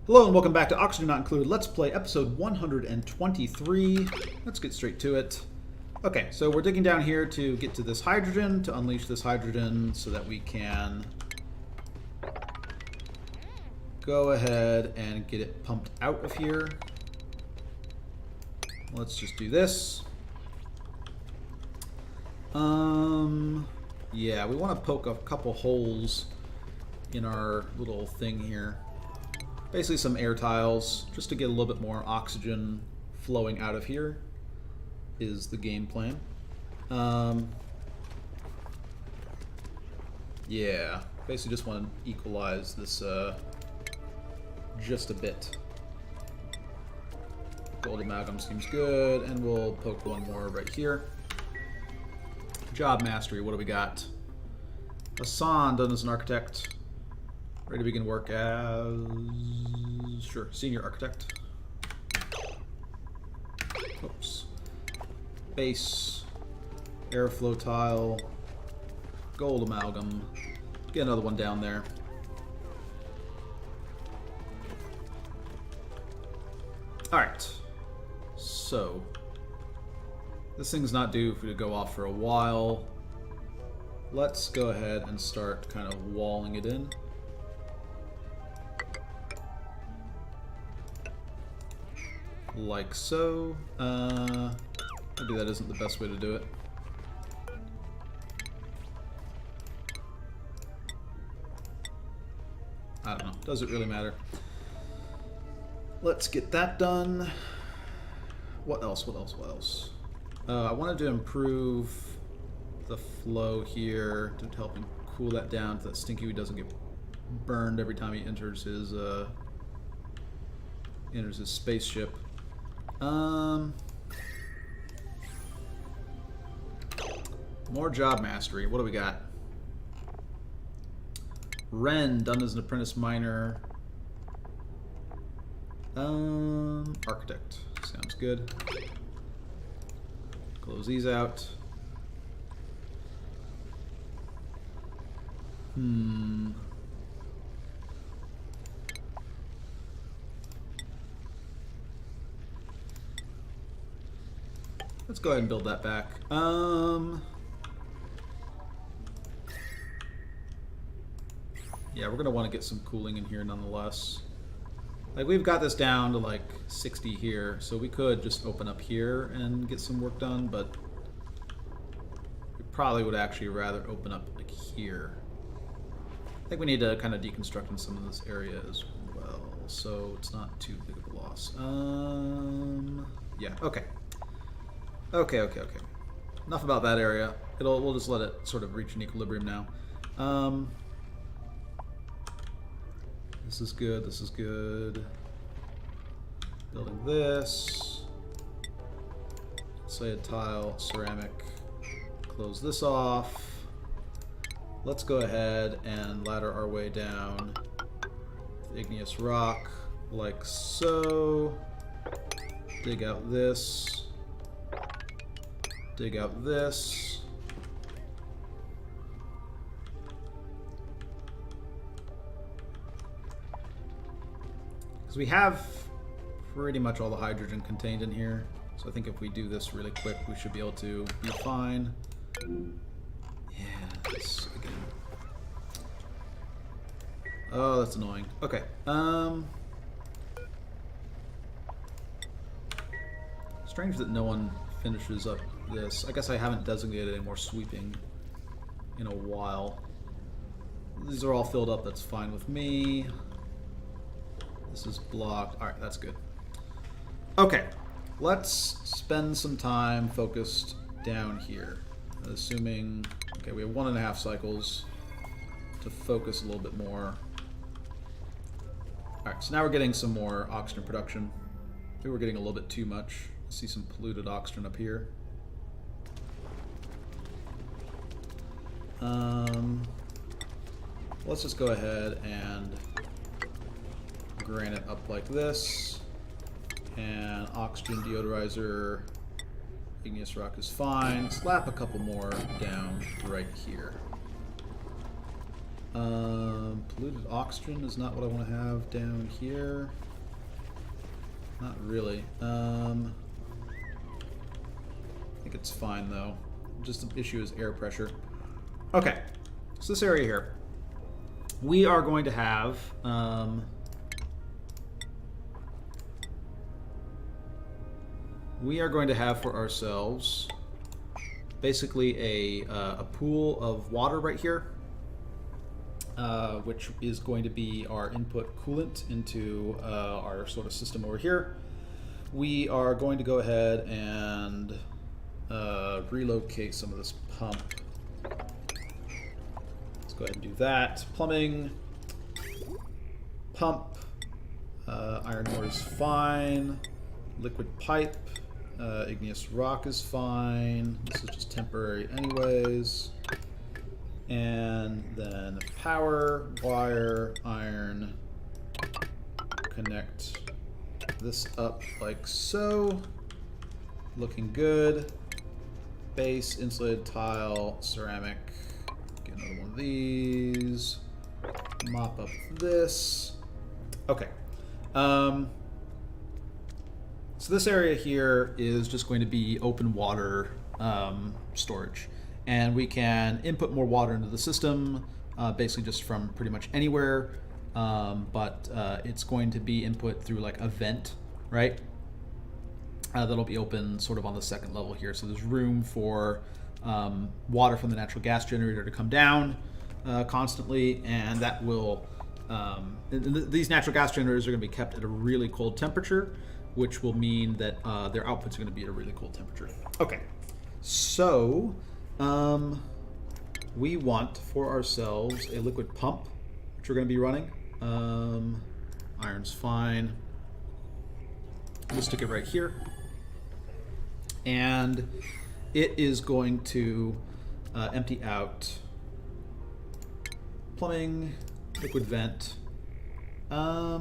Hello and welcome back to Oxygen Not Included. Let's play episode 123. Let's get straight to it. Okay, so we're digging down here to get to this hydrogen, to unleash this hydrogen so that we can go ahead and get it pumped out of here. Let's just do this. Yeah, we want to poke a couple holes in our little thing here. Basically some air tiles, just to get a little bit more oxygen flowing out of here is the game plan. Yeah, basically just want to equalize this just a bit. Gold amalgam seems good, and we'll poke one more right here. Job mastery, what do we got? Hassan done as an architect. Ready to begin work as... Sure, senior architect. Oops. Base. Airflow tile. Gold amalgam. Get another one down there. Alright. So. This thing's not due to go off for a while. Let's go ahead and start kind of walling it in. Like so. Maybe that isn't the best way to do it. I don't know. Does it really matter? Let's get that done. What else? What else? What else? I wanted to improve the flow here to help him cool that down so that Stinky doesn't get burned every time he enters his spaceship. More job mastery. What do we got? Ren, done as an apprentice miner. Architect. Sounds good. Close these out. Let's go ahead and build that back. Yeah, we're gonna want to get some cooling in here nonetheless. Like, we've got this down to like 60 here, so we could just open up here and get some work done, but we probably would actually rather open up like here. I think we need to kind of deconstruct in some of this area as well, so it's not too big of a loss. Yeah, okay. Okay. Enough about that area. We'll just let it sort of reach an equilibrium now. This is good, this is good. Building this. Insulated tile, ceramic. Close this off. Let's go ahead and ladder our way down with igneous rock, like so. Dig out this. Dig out this. Because we have pretty much all the hydrogen contained in here. So I think if we do this really quick, we should be able to be fine. Yeah, this again. Oh, that's annoying. Okay. Strange that no one finishes up this. I guess I haven't designated any more sweeping in a while. These are all filled up, that's fine with me. This is blocked. Alright, that's good. Okay, let's spend some time focused down here. Assuming, okay, we have 1.5 cycles to focus a little bit more. Alright, so now we're getting some more oxygen production. Maybe we're getting a little bit too much. I see some polluted oxygen up here. Let's just go ahead and granite up like this. And oxygen deodorizer, igneous rock is fine. Slap a couple more down right here. Polluted oxygen is not what I want to have down here. Not really. I think it's fine though. Just the issue is air pressure. Okay, so this area here, we are going to have for ourselves basically a pool of water right here, which is going to be our input coolant into our sort of system over here. We are going to go ahead and relocate some of this pump. Let's go ahead and do that. Plumbing, pump, iron ore is fine, liquid pipe, igneous rock is fine. This is just temporary anyways. And then power, wire, iron, connect this up like so. Looking good. Base, insulated tile, ceramic. Get another one of these. Mop up this. Okay. So this area here is just going to be open water storage. And we can input more water into the system, basically just from pretty much anywhere. But it's going to be input through like a vent, right? That'll be open sort of on the second level here. So there's room for water from the natural gas generator to come down constantly, and that will, these natural gas generators are going to be kept at a really cold temperature, which will mean that their outputs are going to be at a really cold temperature. Okay, so we want for ourselves a liquid pump, which we're going to be running. Iron's fine. We'll stick it right here. And it is going to empty out plumbing, liquid vent. I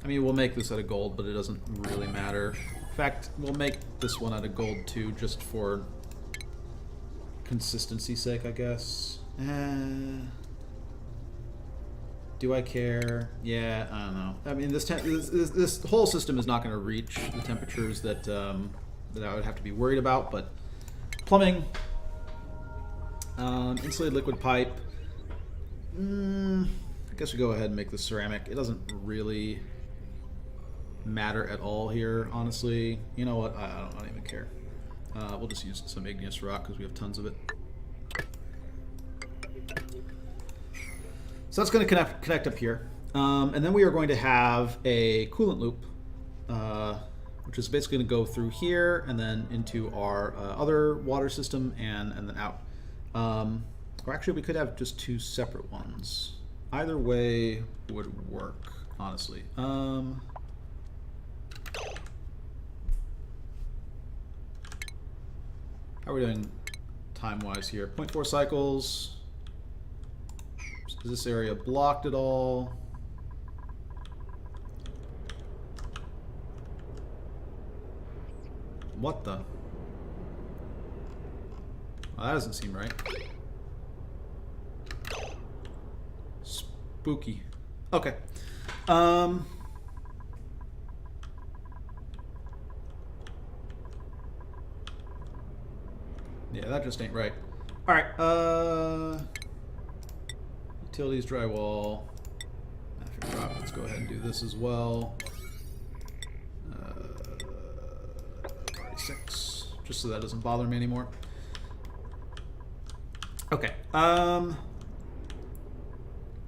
mean, we'll make this out of gold, but it doesn't really matter. In fact, we'll make this one out of gold too, just for consistency's sake, I guess. Do I care? Yeah, I don't know. I mean, this whole system is not going to reach the temperatures that that I would have to be worried about. But plumbing, insulated liquid pipe. I guess we go ahead and make the ceramic. It doesn't really matter at all here, honestly. You know what? I don't even care. We'll just use some igneous rock because we have tons of it. So that's going to connect up here. And then we are going to have a coolant loop, which is basically going to go through here and then into our other water system and then out. Or actually, we could have just two separate ones. Either way would work, honestly. How are we doing time-wise here? 0.4 cycles. Is this area blocked at all? What the? Oh, that doesn't seem right. Spooky. Okay. Yeah, that just ain't right. All right. Utilities, drywall, master drop. Let's go ahead and do this as well. 6, just so that doesn't bother me anymore. Okay.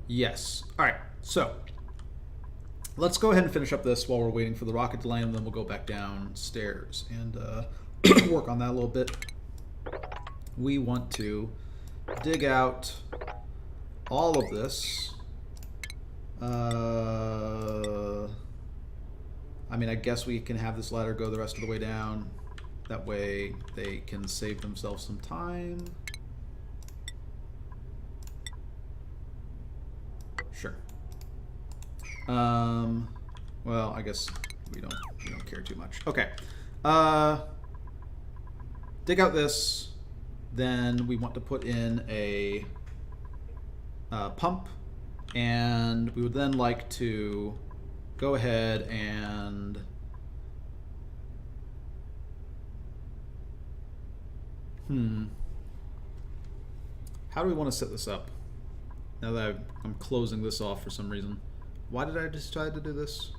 Yes. All right. So let's go ahead and finish up this while we're waiting for the rocket to land, and then we'll go back downstairs and work on that a little bit. We want to dig out all of this. I mean, I guess we can have this ladder go the rest of the way down. That way they can save themselves some time. Sure. Well, I guess we don't care too much. Okay. Dig out this. Then we want to put in a pump, and we would then like to go ahead and how do we want to set this up? Now that I'm closing this off for some reason. Why did I decide to do this?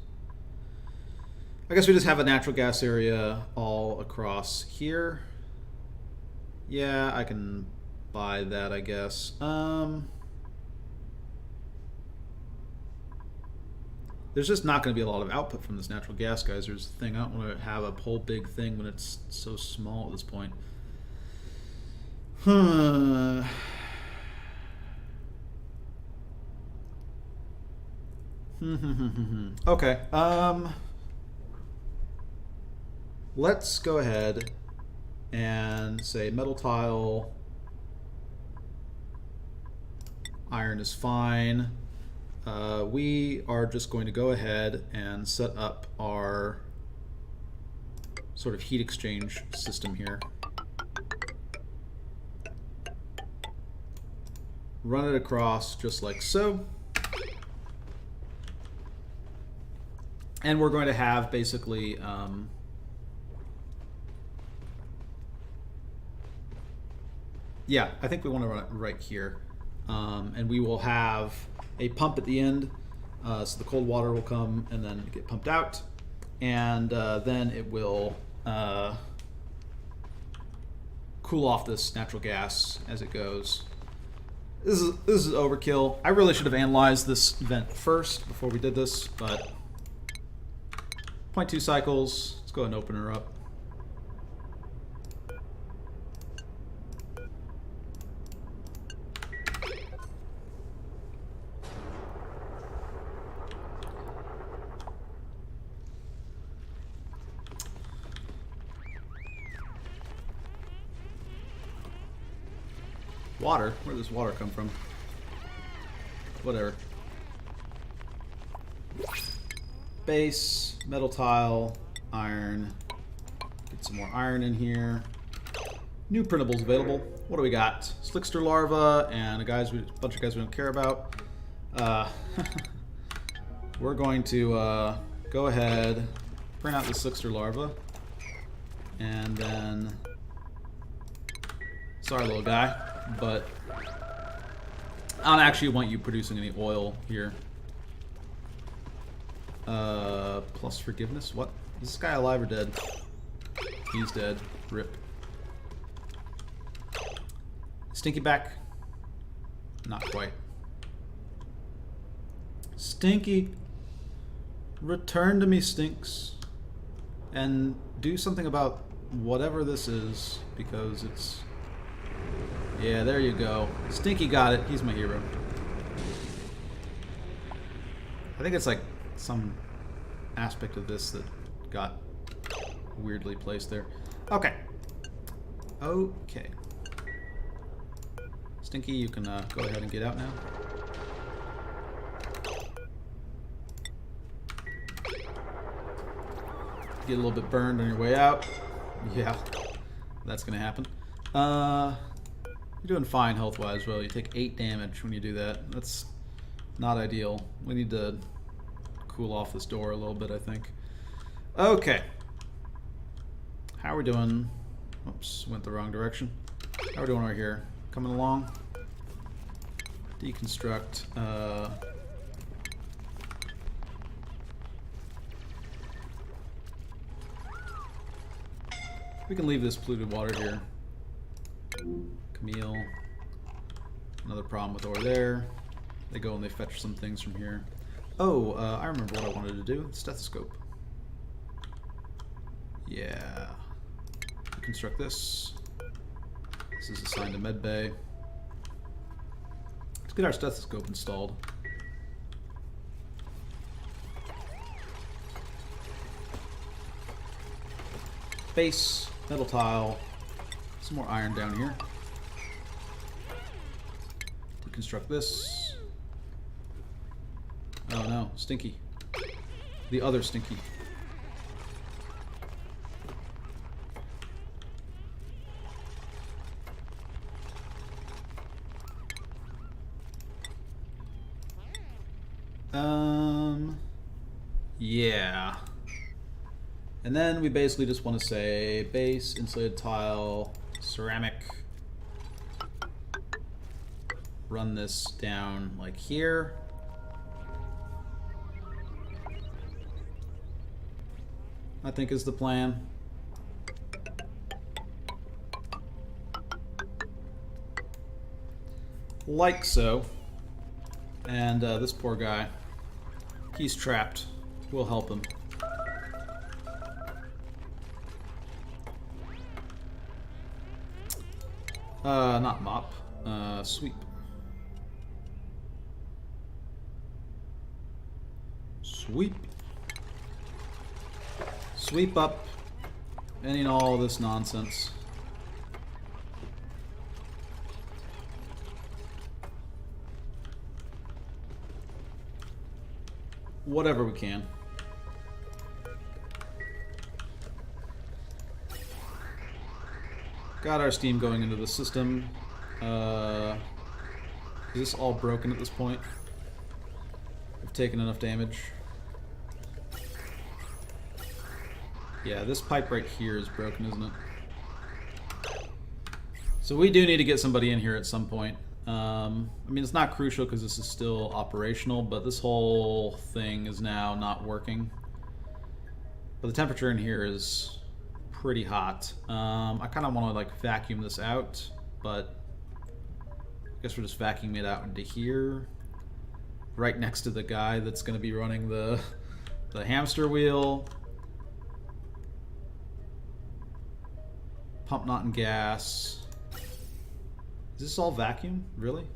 I guess we just have a natural gas area all across here. Yeah, I can buy that, I guess. There's just not going to be a lot of output from this natural gas geysers thing. I don't want to have a whole big thing when it's so small at this point. Okay. Let's go ahead and say metal tile. Iron is fine. We are just going to go ahead and set up our sort of heat exchange system here. Run it across just like so. And we're going to have basically yeah, I think we want to run it right here. And we will have a pump at the end, so the cold water will come and then get pumped out, and then it will cool off this natural gas as it goes. This is overkill. I really should have analyzed this vent first before we did this, but 0.2 cycles. Let's go ahead and open her up. Water? Where does water come from? Whatever. Base, metal tile, iron. Get some more iron in here. New printables available. What do we got? Slickster larva and a bunch of guys we don't care about. We're going to go ahead, print out the slickster larva, and then sorry little guy, but I don't actually want you producing any oil here. Plus forgiveness? What? Is this guy alive or dead? He's dead. Rip. Stinky back? Not quite. Stinky! Return to me, Stinks. And do something about whatever this is, because it's... Yeah, there you go. Stinky got it. He's my hero. I think it's like some aspect of this that got weirdly placed there. Okay. Okay. Stinky, you can go ahead and get out now. Get a little bit burned on your way out. Yeah, that's gonna happen. You're doing fine health-wise, well. You take 8 damage when you do that. That's not ideal. We need to cool off this door a little bit, I think. Okay. How are we doing? Oops, went the wrong direction. How are we doing right here? Coming along? Deconstruct. We can leave this polluted water here. Camille. Another problem with ore there. They go and they fetch some things from here. Oh, I remember what I wanted to do. Stethoscope. Yeah. Construct this. This is assigned to medbay. Let's get our stethoscope installed. Base, metal tile, some more iron down here. Deconstruct this. Oh no, Stinky. The other Stinky. Yeah. And then we basically just want to say base, insulated tile, ceramic. Run this down like here. I think is the plan. Like so. And this poor guy, he's trapped. We'll help him. Not mop. Sweep. Sweep. Sweep up any and all this nonsense. Whatever we can. Got our steam going into the system. Is this all broken at this point? We've taken enough damage. Yeah, this pipe right here is broken, isn't it? So we do need to get somebody in here at some point. I mean, it's not crucial because this is still operational, but this whole thing is now not working. But the temperature in here is pretty hot. I kind of want to like vacuum this out, but I guess we're just vacuuming it out into here, right next to the guy that's going to be running the hamster wheel. Pump not in gas. Is this all vacuum? Really?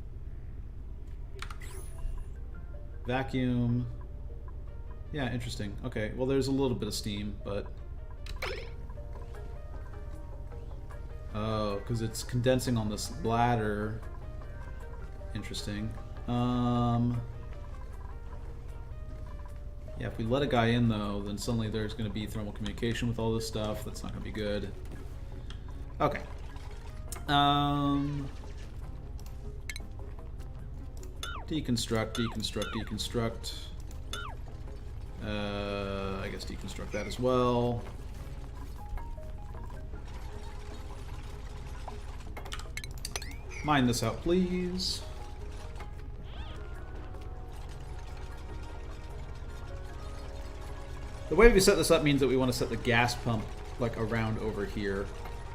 Vacuum. Yeah, interesting. Okay, well there's a little bit of steam, but... Oh, because it's condensing on this ladder. Interesting. Yeah, if we let a guy in though, then suddenly there's going to be thermal communication with all this stuff. That's not going to be good. Okay. Deconstruct, deconstruct, deconstruct. I guess deconstruct that as well. Mine this out, please. The way we set this up means that we want to set the gas pump like around over here,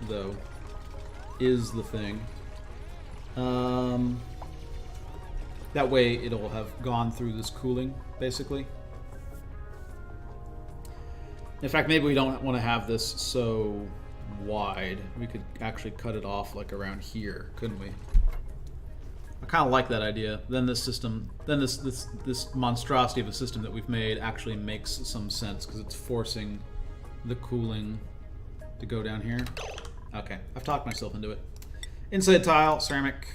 though, is the thing. That way it'll have gone through this cooling, basically. In fact, maybe we don't want to have this so wide. We could actually cut it off like around here, couldn't we? I kind of like that idea. Then this system, then this monstrosity of a system that we've made actually makes some sense because it's forcing the cooling to go down here. Okay, I've talked myself into it. Inside tile, ceramic.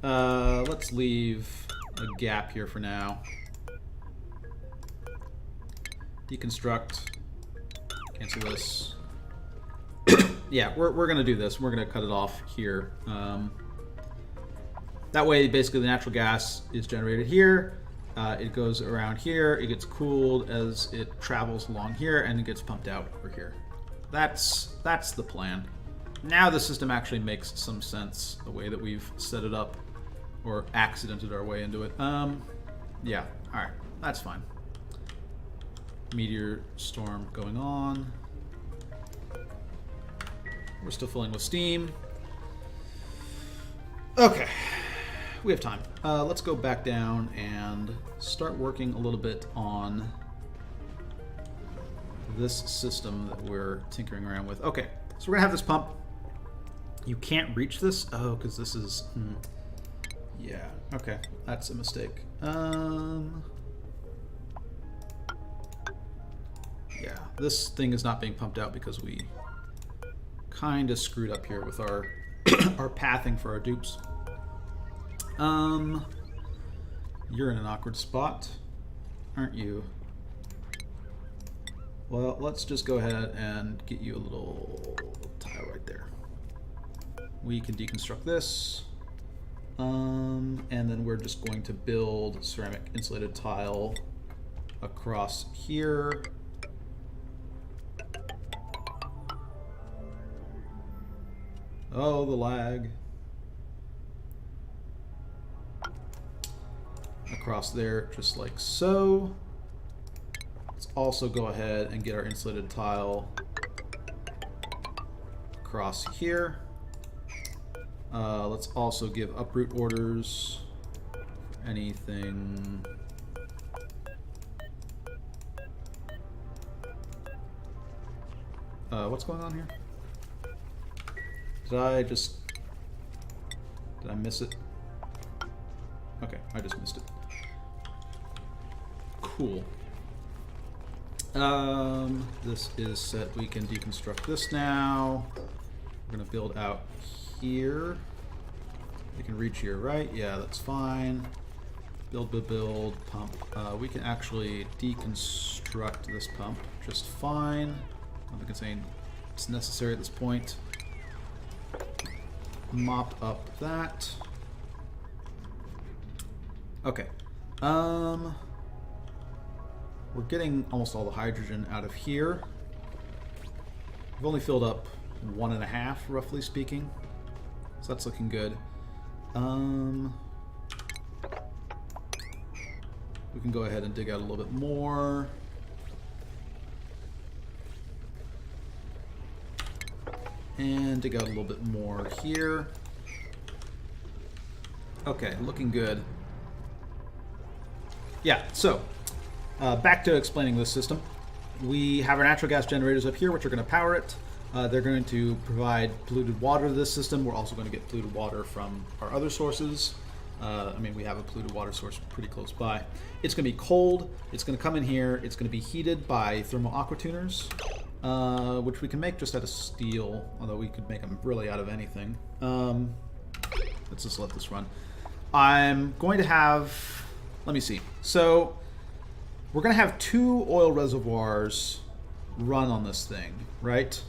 Let's leave a gap here for now. Deconstruct. Cancel this. Yeah, we're gonna do this. We're gonna cut it off here. That way, basically, the natural gas is generated here. It goes around here. It gets cooled as it travels along here, and it gets pumped out over here. That's the plan. Now the system actually makes some sense, the way that we've set it up, or accidented our way into it. Yeah, all right, that's fine. Meteor storm going on. We're still filling with steam. Okay, we have time. Let's go back down and start working a little bit on this system that we're tinkering around with. Okay, so we're gonna have this pump. You can't reach this? Oh, because this is... Yeah, okay, that's a mistake. Yeah, this thing is not being pumped out because we kind of screwed up here with our our pathing for our dupes. You're in an awkward spot, aren't you? Well, let's just go ahead and get you a little tile right there. We can deconstruct this. And then we're just going to build ceramic insulated tile across here. Oh, the lag. Across there, just like so. Let's also go ahead and get our insulated tile across here. Let's also give uproot orders for anything. What's going on here? Did I miss it? Okay, I just missed it. Cool. This is set. We can deconstruct this now. We're gonna build out here. We can reach here, right? Yeah, that's fine. Build, pump. We can actually deconstruct this pump just fine. I don't think it's necessary at this point. Mop up that. Okay. We're getting almost all the hydrogen out of here. We've only filled up 1.5, roughly speaking. So that's looking good. We can go ahead and dig out a little bit more. And dig out a little bit more here. Okay, looking good. Yeah, so back to explaining this system. We have our natural gas generators up here, which are going to power it. They're going to provide polluted water to this system. We're also going to get polluted water from our other sources. I mean, we have a polluted water source pretty close by. It's going to be cold. It's going to come in here. It's going to be heated by thermal aqua tuners, which we can make just out of steel, although we could make them really out of anything. Let's just let this run. I'm going to have... Let me see. So we're going to have 2 oil reservoirs run on this thing, right?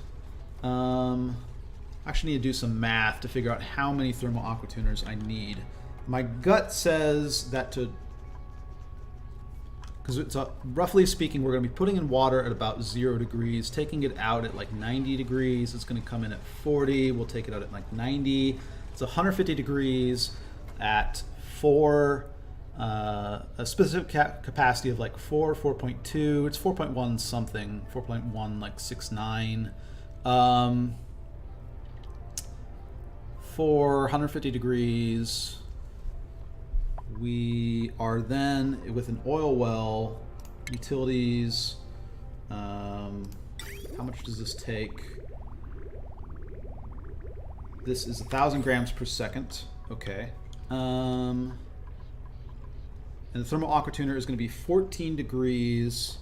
I actually need to do some math to figure out how many thermal aqua tuners I need. My gut says that because it's roughly speaking, we're going to be putting in water at about 0 degrees, taking it out at like 90 degrees. It's going to come in at 40. We'll take it out at like 90. It's 150 degrees at 4. A specific capacity of like 4.2. It's 4.1 something. 4.1 like 69. For 150 degrees, we are then with an oil well, utilities. How much does this take? This is 1,000 grams per second. Okay. And the thermal aqua tuner is going to be 14 degrees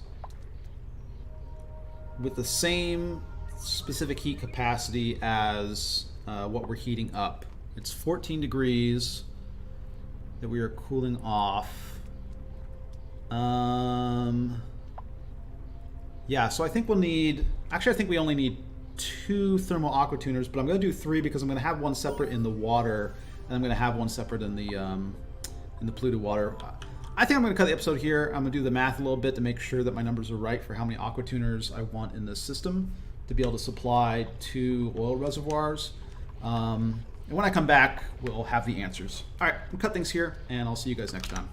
with the same specific heat capacity as what we're heating up. It's 14 degrees that we are cooling off. Yeah, so I think we'll need... Actually, I think we only need 2 thermal aqua tuners, but I'm going to do 3 because I'm going to have one separate in the water, and I'm going to have one separate in the polluted water. I think I'm going to cut the episode here. I'm going to do the math a little bit to make sure that my numbers are right for how many aqua tuners I want in this system to be able to supply 2 oil reservoirs. And when I come back, we'll have the answers. All right, I'll cut things here, and I'll see you guys next time.